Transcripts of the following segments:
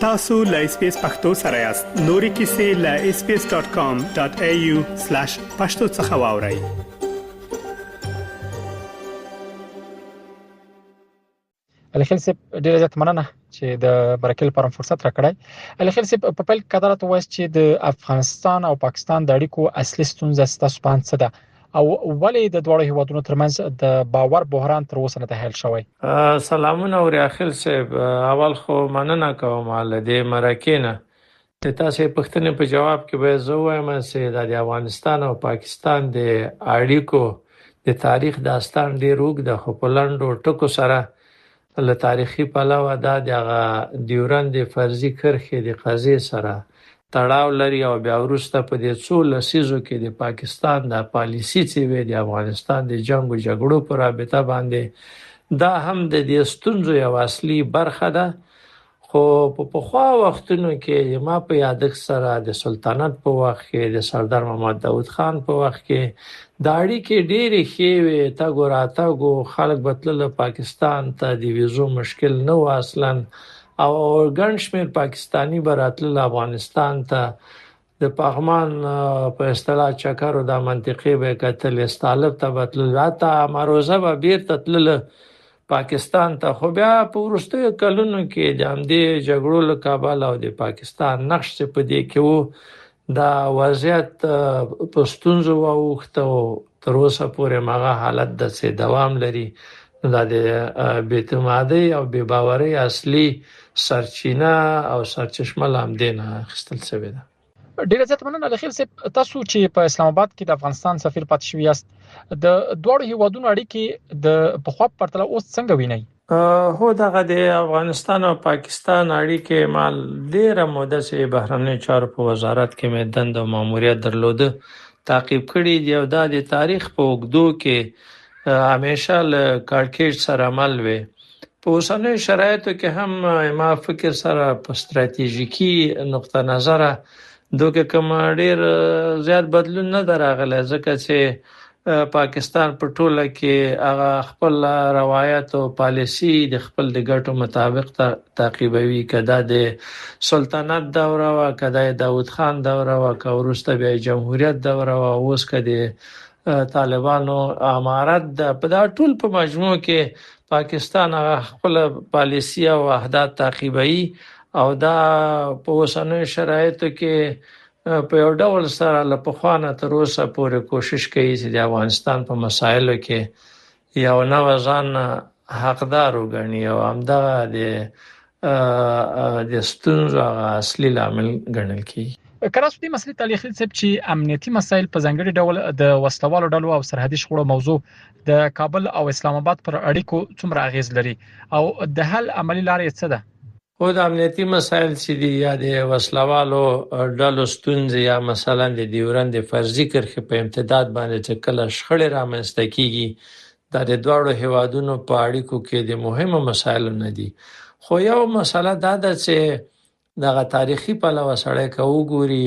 tasu.lspacepakhtosarayast nori kisi.lspace.com.au/pakhtosakhawauri. الخیل صاحب ډیره زیات مننه چې د برکل لپاره فرصت راکړی. الخیل صاحب په پیل کې قدرت وایي چې د افغانستان او پاکستان د اړیکو اصلي ستونزه ستاسو په اند څه ده او ولې د دوه هیوادونو ترمنځ د باور بحران تر اوسه نه ده حل شوی؟ سلامونه اورخیل صاحب، اول خو مننه کوم له دې مرکینه. د تاسو پوښتنې په جواب کې به زه وایم چې د افغانستان او پاکستان د اړیکو د تاریخ داستان ډیر اوږد ده، خو په لنډو ټکو سره له تاریخي پلوه دا د ډیورند فرضي کرښې د قضیې سره تړاو لري او بیا وروسته په دې څو لسیزو کې د پاکستان د پالیسي چې وي د افغانستان د جنگ او جګړو پر رابطه باندې دا هم د دې ستونزو یو اصلي برخه ده. خو په پخوا وختونو کې ما په یادښت سره د سلطنت په وخت کې د سردار محمد داود خان په وخت کې د اړیکې ډېرې ښې وې، تګ او راتګ خلک به تلل پاکستان ته، د ویزو مشکل نه و اصلا، او ګڼ شمېر پاکستانی به راتلل افغانستان ته د پغمان په اصطلاح چکر او د منطقې به کتل، استالف ته به تلل، حتی مروزه به بیرته تلل پاکستان ته. خو بیا په وروستیو کلونو کې د همدې جګړو له کابل او د پاکستان نقش په دې کې وو، دا وضعیت په ستونزو واوښته او تر اوسه پورې هغه حالت د دوام لري. دا د بی‌اعتمادۍ او بې باورۍ اصلي سرچینه او سرچشمه لامدې نه اخیستل شوې ده. ډیره زیات مننه الخیل صاحب. تاسو چې په اسلام آباد کې د افغانستان سفیر پاتې شوی یاست، د دوه هیوادونو اړیکې د پخوا په پرتله اوس څنګه وینئ؟ هو دغه د افغانستان او پاکستان اړیکې مال ډیره موده چې بهرنی چارو په وزارت کې مې دنده او ماموریت درلوده تعقیب کړي دی، او دا د تاریخ په اوږدو کې همیشه له کړکېچ سره مل وي. په اوسنیو شرایطو کې هم ما فکر سره په ستراتیژیکي نقطه نظر دوی کوم ډیر زیات بدلون نه دراغله، ځکه چې پاکستان په ټوله کې هغه خپل روایت او پالیسی د خپل د ګټو مطابق تعقیبوي، کدا د سلطنت دوره او کدا د داود خان دوره او وروسته بیا جمهوریت دوره او اوس کده طالبانو امارت په دا ټول په مجموع کې پاکستان هغه خپل پالیسی او اهداف تعقیبوي، او دا په اوسنیو شرایطو کې په یو ډول سره له پخوانه تر اوسه پورې کوشش کوي چې د افغانستان په مسایلو کې یو نوې ځان حقدار وګڼي او همدغه د ستونزو اصلي لامل ګڼل کیږي. کراس دې مسلې تعلیق صاحب چې امنیتي مسایل په ځانګړي ډول د وسلوالو ډلو او سرحدي شخړو موضوع د کابل او اسلام آباد پر اړیکو څومره اغیز لري او د حل عملی لارې څه ده؟ خو د امنیتي مسایل چې دی یا د وسلوالو ډلو ستونزې یا مثلا د ډیورند فرضي کرښې په امتداد باندې چې کله شخړې رامنځته کیږي، دا د دوه هیوادونو په اړیکو کې د مهمو مسایلو نه دي. خو یو مسله دا ده چې دغه تاریخي پلوه سره کوګوري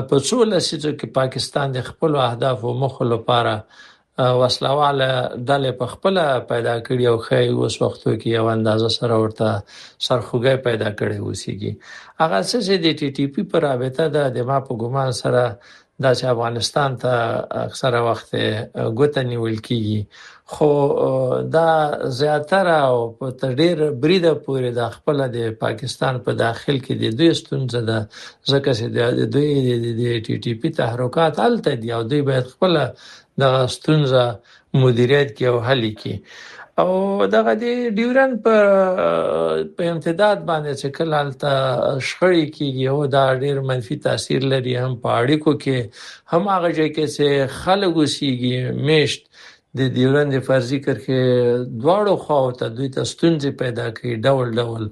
په څو لسیزو کې پاکستان د خپل اهداف او موخو لپاره وسلواله ډلې په خپل پیدا کړی او خی اوس وختو کې یو اندازه سره ورته سرخوږی پیدا کړی اوسېږي. هغه څه د ټي ټي پی پر رابطه د ما په ګومان سره د افغانستان ته اکثره وخت ګوته نیول کیږي، خو دا زیاتره او په ډېر بریده پورې د خپل د پاکستان په داخل کې د دوی ستونزه ده، ځکه چې د دوی د ټي ټي پی تحرکات الته دي او دوی باید خپل د ستونزه مدیریت کې او حل کې، او دغه د ډیورند په امتداد باندې چې کله الته شخړې کیږي او دا ډیر منفي تاثیر لري هم په اړیکو کې، هم هغه ځای کې چې خلک اوسېږي میشت د ډیورند فرضي کرښې دواړو خواو ته دوی ته ستونزې پیدا کوي ډول ډول.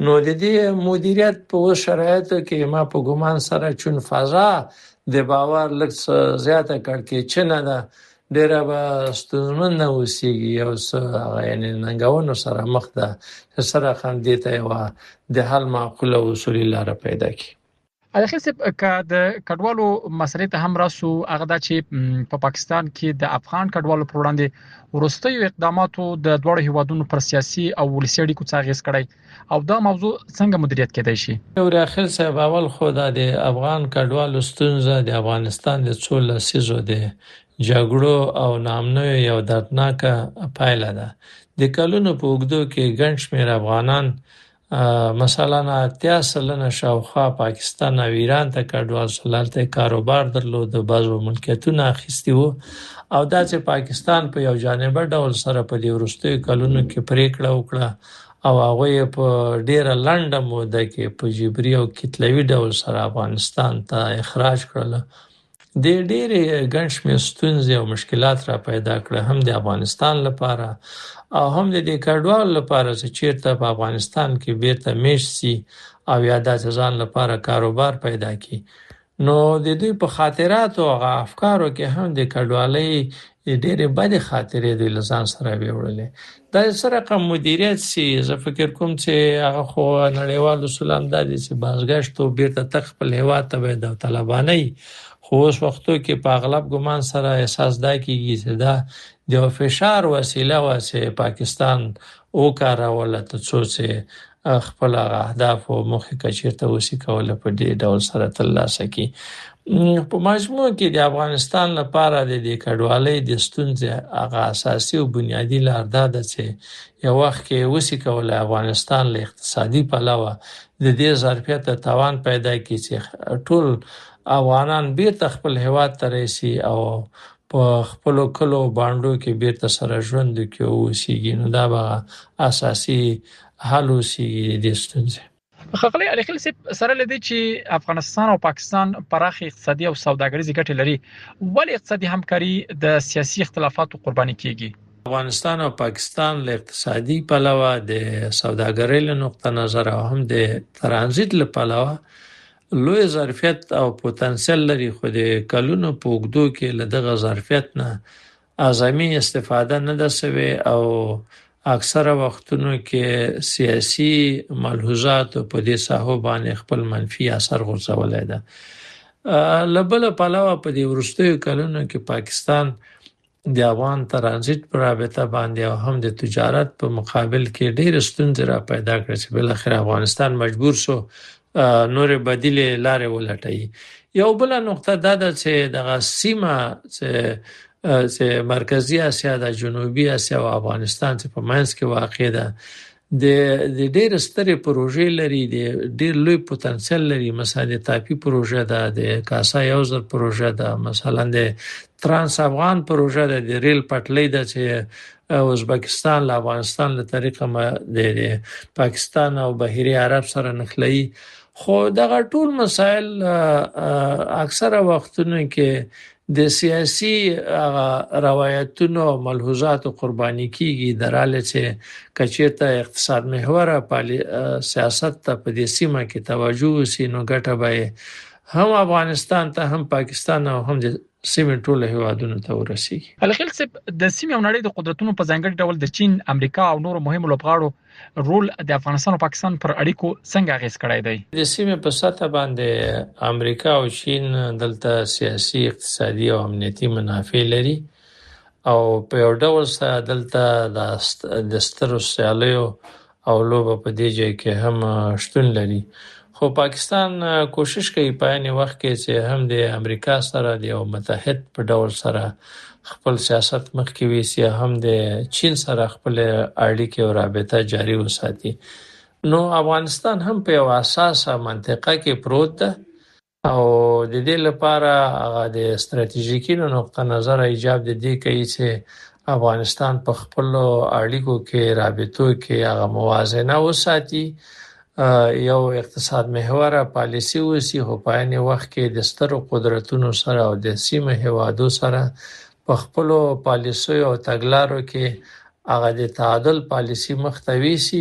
نو د دې مدیریت په شرایطو کې ما په ګومان سره چون فضا د باور لږ زیاته کړکېچ نه ده، ډیره به ستونزمن اوسېږي او یعنی ننګونو سره مخ ده، سره خندې ته یو د حل معقوله اصولي لاره پیدا کړي. الخیل صاحب که د کډوالو مسلې ته هم راسو هغه دا چې په پاکستان کې د افغان کډوالو پر وړاندې ورستیو اقداماتو د دوه هیوادونو پر سیاسي او ولسي اړیکو څخه غیس کړی او دا موضوع څنګه مدیریت کېدای شي. راخل صاحب اول خو د افغان کډوالو ستونزه د افغانستان د څو لسیزو د جګړو او نامنوي یو دردناکه پایله ده. د کلونو په اوږدو کې ګڼ شمېر افغانان مثلا 80 سلنه شاوخوا پاکستان او ایران ته کډوال سلالته کاروبار درلود د بازو ملکیتونه اخیستي وو او دا چې پاکستان په یو جانبه ډول سره په دې ورستیو کلونو کې پریکړه وکړه او هغه په ډیره لنډه موده کې په جبري او کتلوي ډول سره افغانستان ته اخراج کړل. د ډېرې ګڼ شمېر ستونزې او مشکلات را پیدا کړل هم د افغانستان لپاره او هم د دې کډوالو لپاره چې چیرته په افغانستان کې بیرته میشت شي او یا د ځان لپاره کاروبار پیدا کړي. نو د دوی په خاطراتو او افکارو کې هم د کډوالۍ ډېرې بدې خاطرې د لزان سره ویوړلې. دا سره کوم مدیریت سي زه فکر کوم چې هغه خو نړیوال اصول هم د دې چې بازګشت او بیرته تخپل هوا ته د طالبانۍ خو اوس وختو کې په اغلب ګمان سره احساس دا کیږي چې دا د فشار وسیله و چې پاکستان او کاروله ته څو خپل اهداف او موخې کچیرته وسی کوله په دې ډول سره ترلاسه کی. په مجموع کې د افغانستان لپاره د دې کډوالۍ د ستونزې هغه اساسي او بنیادی لار ده چې یو وخت کې وسی کوله افغانستان له اقتصادي پلوه د دې ظرفیت توان پیدا کړي چې ټول افغانان بیرته خپل هیواد ته راشي او په خپل کلو باندې کې بیرته سره ژوند کوي او سیګي. نو دا به اساسي حل وسیږي د ستونزې. خغلی الخیل سره لدی چې افغانستان او پاکستان پراخ اقتصادي او سوداګریزي ګټې لري ولې اقتصادي همکاري د سیاسي اختلافاتو قرباني کیږي. افغانستان او پاکستان له اقتصادي پلوه د سوداګرۍ له نقطه نظر او هم د ترانزیت له پلوه لوی ظرفیت او پوتنسیل لري خو د کلونو په اوږدو کې له دغه ظرفیت نه اعظمي استفاده نه ده سوې او اکثره وختونو کې سیاسي ملحوظات په دې ساحو باندې خپل منفي اثر غورځولای ده. لبل پلوه په دې ورستیو کلونو کې پاکستان د افغان ترانزیت پر رابطه باندې او هم د تجارت په مقابل کې ډېر ستونزې را پیدا کړې چې بل اخر افغانستان مجبور شو نور بدیل لارې ولټي. یو بل نقطه دا ده چې دغه سیمه چې مرکزی اسیا د جنوبي اسیا او افغانستان په منځ کې واقع ده د ډېر سترې پروژې لري د ډېر لوی پوتنسیل لري. مثلا د تاپی پروژه ده د کاسا یوزر پروژه ده مثلا د ترانس افغان پروژه ده د ریل پټلۍ ده چې ازبکستان له افغانستان له طریقه د پاکستان او بحیره عرب سره نښلي. خو دغه ټول مسائل اکثره وختونو کې د سیاسي روایتونو او ملحوظاتو قرباني کیږي دراله چې کچیرته اقتصاد محوره سیاست ته په دې سیمه کې توجه وسی نو ګټه به هم افغانستان ته هم پاکستان او هم د سیمې ټول هیوادونو ته ورسیږي. الخیل د سیمې او نړۍ د قدرتونو په ځانګړي ډول د چین، امریکا او نورو مهمو لوبغاړو رول د افغانستان او پاکستان پر اړیکو څنګه اغیز کړی دی؟ د سیمې په سطح باندې امریکا او چین دلته سیاسي، اقتصادي او امنیتي منافع لري او په یو ډول سره دلته د سترو سیالیو او لوبه په دې ځای کې هم شتون لري. خو پاکستان کوشش کوي په عین وخت کې چې هم د امریکا سره د یو متحد په ډول سره خپل سیاست مخکې ویسي هم د چین سره خپل اړیکې او رابطه جاري وساتي. نو افغانستان هم په یو اساسه منطقه کې پروت ده او د دې لپاره هغه د ستراتیژیکي نقطه نظر ایجاب د دې کوي چې افغانستان په خپل اړیکو کې رابطو کې هغه موازنه وساتي، یو اقتصاد محوره پالیسی وسی خو په عین وخت کې د سترو قدرتونو سره او د سیمه هوادو سره په خپل پالیسي او تګلارو کې هغه د تعادل پالیسی مختوي سي.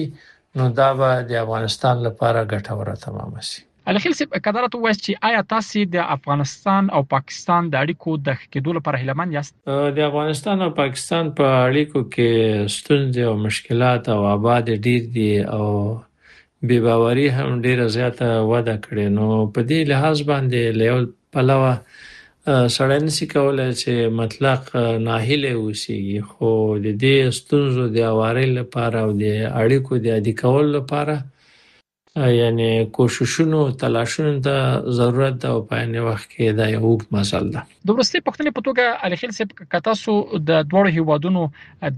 نو دا به د افغانستان لپاره ګټوره تمام شي. الخیل کدارت وایي چې آیا تاسو د افغانستان او پاکستان د اړیکو د ښه کېدو لپاره هیلهمند یاست؟ د افغانستان او پاکستان په اړیکو کې ستونزې او مشکلات او آباد ډیر دي او بې باوري هم ډیره زیاته وده کړې. نو په دې لحاظ باندې له یو پلوه سړی نشي کولای چې مطلق ناهیلی اوسېږي، خو د دې ستونزو د هواري لپاره او د اړیکو د عادي کولو لپاره یعنی کوششونو تلاشونو ته ضرورت ده او په عین وخت کې دا یو اوږد مزل ده. د وروستۍ پوښتنې په توګه علي خیل صاحب که تاسو د دوړو هیوادونو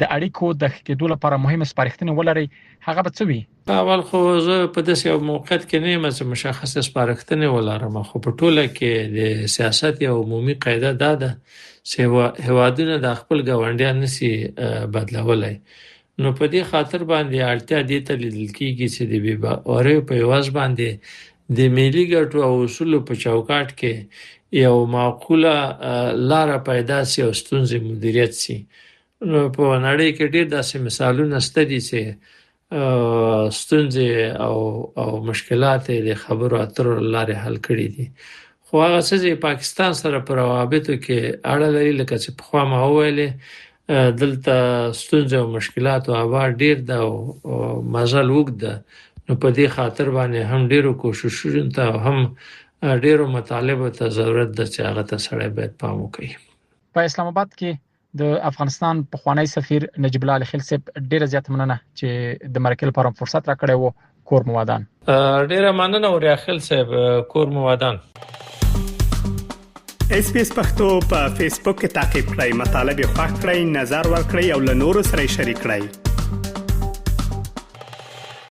د اړیکو د ښه کېدو لپاره مهمه سپارښتنه ولرئ هغه به څه وي؟ اول خو زه په داسې یو موقعیت کې نه یم چې مشخصه سپارښتنې ولرم، خو په ټوله کې د سیاست یو عمومي قاعده دا ده چې هیوادونه د خپل ګاونډیان نشي بدلولای. نو په دې خاطر باندې اړتیا دې ته لیدل کېږي چې د بې باورۍ په عوض باندې د ملي ګټو او اصولو په چوکاټ کې یو معقوله لاره پیدا سي او ستونزې مدیریت سي. نو په نړۍ کې ډېر داسې مثالونه شته دي چې ستونزې او مشکلات د خبرو اترو له لارې حل کړي دي. خو هغه څه چې پاکستان سره په روابطو کې اړه لري لکه چې پخوا ما وویلې دلته ستونزې او مشکلات او هوا ډیر ده او مزل اوږد ده. نو په دې خاطر باندې هم ډیرو کوششونو ته او هم ډیرو مطالبو ته ضرورت ده چې هغه ته سړی باید پام وکړي. په اسلام آباد کې د افغانستان پخوانی سفیر نجیب الله علي خیل صاحب ډیره زیات مننه چې د مرکه لپاره فرصت راکړی وو. کور مو ودان. ډیره مننه وریا خیل صاحب، کور مو ودان. اس پی اس پختو په فیسبوک کې تا کې پلی مطلب یو فاک کړئ، نظر ور کړئ او له نورو سره شریک کړئ.